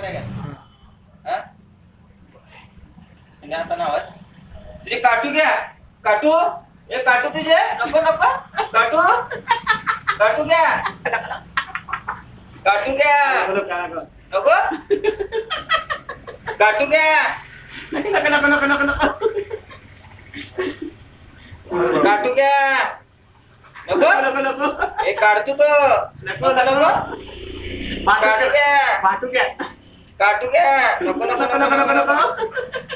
आहे का हा संध्या आता नाव तुझे काटू घ्या काटू हे काटू तुझे नको नको काटू काटू घ्या काटू घ्या नको काटू घ्या काटू घ्या नको हे काढतो तो नको नको काटू घ्या काटू घ्या नको नको नको नको नको